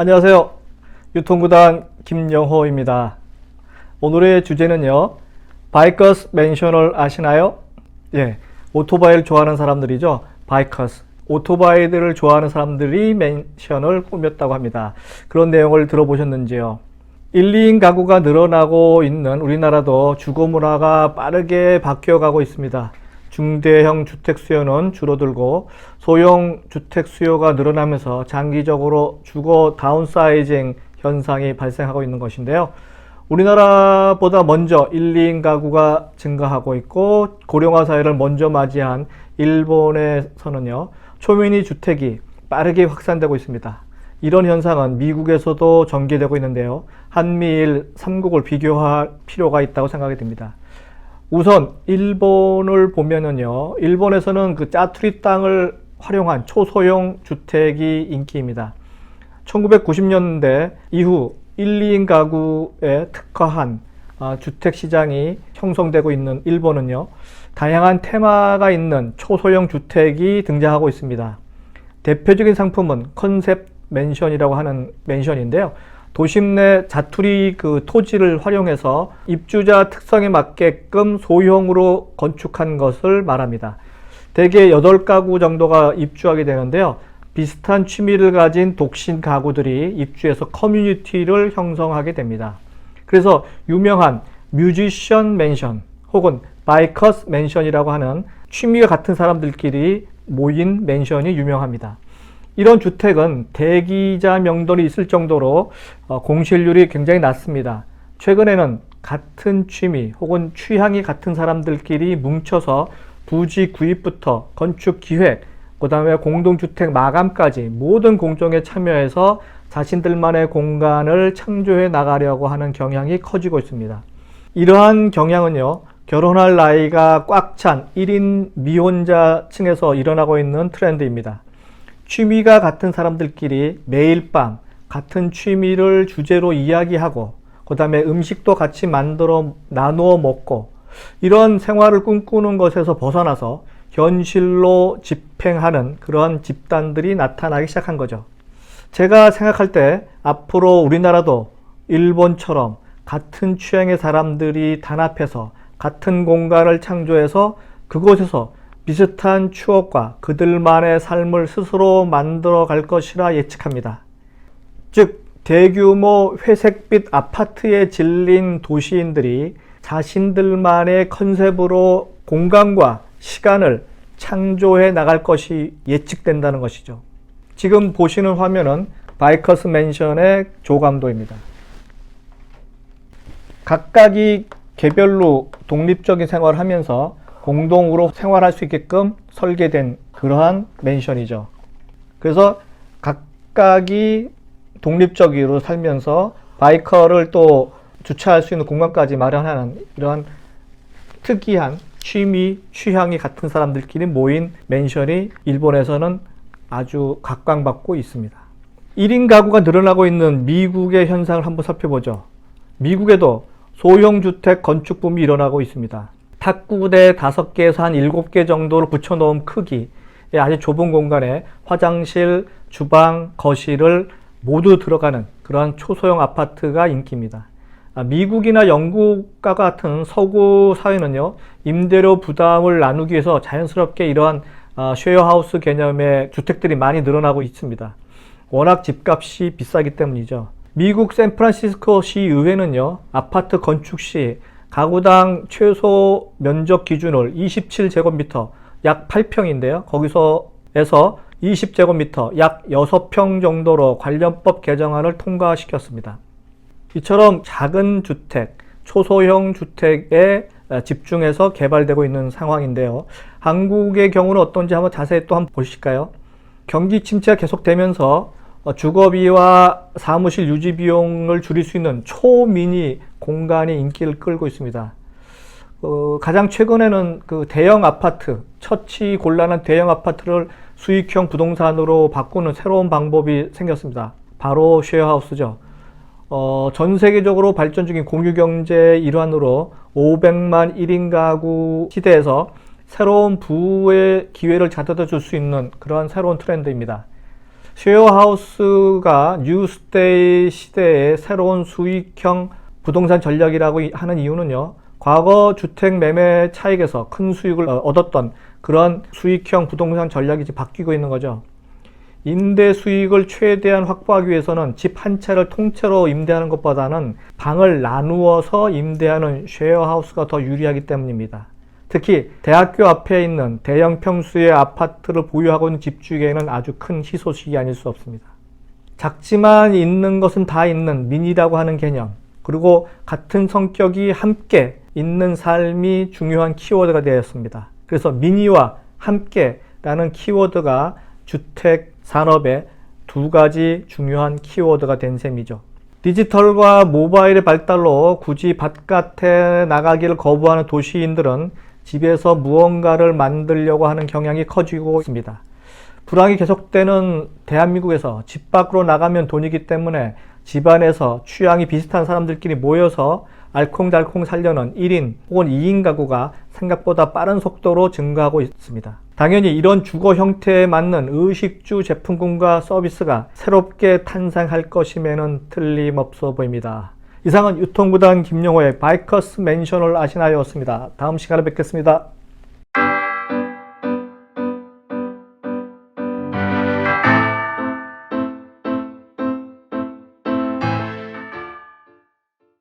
안녕하세요. 유통구단 김영호입니다. 오늘의 주제는요. 바이커스 맨션을 아시나요? 예, 오토바이를 좋아하는 사람들이죠. 바이커스. 오토바이들을 좋아하는 사람들이 맨션을 꾸몄다고 합니다. 그런 내용을 들어보셨는지요? 1, 2인 가구가 늘어나고 있는 우리나라도 주거 문화가 빠르게 바뀌어가고 있습니다. 중대형 주택 수요는 줄어들고 소형 주택 수요가 늘어나면서 장기적으로 주거 다운사이징 현상이 발생하고 있는 것인데요. 우리나라보다 먼저 1, 2인 가구가 증가하고 있고 고령화 사회를 먼저 맞이한 일본에서는요. 초미니 주택이 빠르게 확산되고 있습니다. 이런 현상은 미국에서도 전개되고 있는데요. 한미일 3국을 비교할 필요가 있다고 생각이 듭니다. 우선 일본을 보면은요. 일본에서는 그 짜투리 땅을 활용한 초소형 주택이 인기입니다. 1990년대 이후 1, 2인 가구에 특화한 주택 시장이 형성되고 있는 일본은요. 다양한 테마가 있는 초소형 주택이 등장하고 있습니다. 대표적인 상품은 컨셉 맨션이라고 하는 맨션인데요. 도심 내 자투리 그 토지를 활용해서 입주자 특성에 맞게끔 소형으로 건축한 것을 말합니다. 대개 8가구 정도가 입주하게 되는데요. 비슷한 취미를 가진 독신 가구들이 입주해서 커뮤니티를 형성하게 됩니다. 그래서 유명한 뮤지션 맨션 혹은 바이커스 맨션이라고 하는 취미가 같은 사람들끼리 모인 맨션이 유명합니다. 이런 주택은 대기자 명단이 있을 정도로 공실률이 굉장히 낮습니다. 최근에는 같은 취미 혹은 취향이 같은 사람들끼리 뭉쳐서 부지 구입부터 건축 기획, 그 다음에 공동주택 마감까지 모든 공정에 참여해서 자신들만의 공간을 창조해 나가려고 하는 경향이 커지고 있습니다. 이러한 경향은요, 결혼할 나이가 꽉 찬 1인 미혼자층에서 일어나고 있는 트렌드입니다. 취미가 같은 사람들끼리 매일 밤 같은 취미를 주제로 이야기하고 그 다음에 음식도 같이 만들어 나누어 먹고 이런 생활을 꿈꾸는 것에서 벗어나서 현실로 집행하는 그러한 집단들이 나타나기 시작한 거죠. 제가 생각할 때 앞으로 우리나라도 일본처럼 같은 취향의 사람들이 단합해서 같은 공간을 창조해서 그곳에서 비슷한 추억과 그들만의 삶을 스스로 만들어 갈 것이라 예측합니다. 즉, 대규모 회색빛 아파트에 질린 도시인들이 자신들만의 컨셉으로 공간과 시간을 창조해 나갈 것이 예측된다는 것이죠. 지금 보시는 화면은 바이커스 맨션의 조감도입니다. 각각이 개별로 독립적인 생활을 하면서 공동으로 생활할 수 있게끔 설계된 그러한 맨션이죠. 그래서 각각이 독립적으로 살면서 바이커를 또 주차할 수 있는 공간까지 마련하는 이러한 특이한 취미, 취향이 같은 사람들끼리 모인 맨션이 일본에서는 아주 각광받고 있습니다. 1인 가구가 늘어나고 있는 미국의 현상을 한번 살펴보죠. 미국에도 소형 주택 건축 붐이 일어나고 있습니다. 탁구대 5개에서 한 7개 정도를 붙여놓은 크기, 아주 좁은 공간에 화장실, 주방, 거실을 모두 들어가는 그러한 초소형 아파트가 인기입니다. 미국이나 영국과 같은 서구 사회는요, 임대료 부담을 나누기 위해서 자연스럽게 이러한 쉐어하우스 개념의 주택들이 많이 늘어나고 있습니다. 워낙 집값이 비싸기 때문이죠. 미국 샌프란시스코 시의회는요, 아파트 건축 시 가구당 최소 면적 기준을 27제곱미터 약 8평인데요. 거기서에서 20제곱미터 약 6평 정도로 관련법 개정안을 통과시켰습니다. 이처럼 작은 주택, 초소형 주택에 집중해서 개발되고 있는 상황인데요. 한국의 경우는 어떤지 한번 자세히 또 한번 보실까요? 경기 침체가 계속되면서 주거비와 사무실 유지 비용을 줄일 수 있는 초미니 공간이 인기를 끌고 있습니다. 가장 최근에는 그 대형 아파트, 처치 곤란한 대형 아파트를 수익형 부동산으로 바꾸는 새로운 방법이 생겼습니다. 바로 쉐어하우스죠. 전 세계적으로 발전 중인 공유경제의 일환으로 500만 1인 가구 시대에서 새로운 부의 기회를 가져다 줄 수 있는 그러한 새로운 트렌드입니다. 쉐어하우스가 뉴스테이 시대의 새로운 수익형 부동산 전략이라고 하는 이유는요, 과거 주택 매매 차익에서 큰 수익을 얻었던 그런 수익형 부동산 전략이 이제 바뀌고 있는 거죠. 임대 수익을 최대한 확보하기 위해서는 집 한 채를 통째로 임대하는 것보다는 방을 나누어서 임대하는 쉐어하우스가 더 유리하기 때문입니다. 특히 대학교 앞에 있는 대형 평수의 아파트를 보유하고 있는 집주에게는 아주 큰 희소식이 아닐 수 없습니다. 작지만 있는 것은 다 있는 미니라고 하는 개념, 그리고 같은 성격이 함께 있는 삶이 중요한 키워드가 되었습니다. 그래서 미니와 함께라는 키워드가 주택 산업의 두 가지 중요한 키워드가 된 셈이죠. 디지털과 모바일의 발달로 굳이 바깥에 나가기를 거부하는 도시인들은 집에서 무언가를 만들려고 하는 경향이 커지고 있습니다. 불황이 계속되는 대한민국에서 집 밖으로 나가면 돈이기 때문에 집안에서 취향이 비슷한 사람들끼리 모여서 알콩달콩 살려는 1인 혹은 2인 가구가 생각보다 빠른 속도로 증가하고 있습니다. 당연히 이런 주거 형태에 맞는 의식주 제품군과 서비스가 새롭게 탄생할 것임에는 틀림없어 보입니다. 이상은 유통구단 김용호의 바이커스 맨션을 아시나요였습니다. 다음 시간에 뵙겠습니다.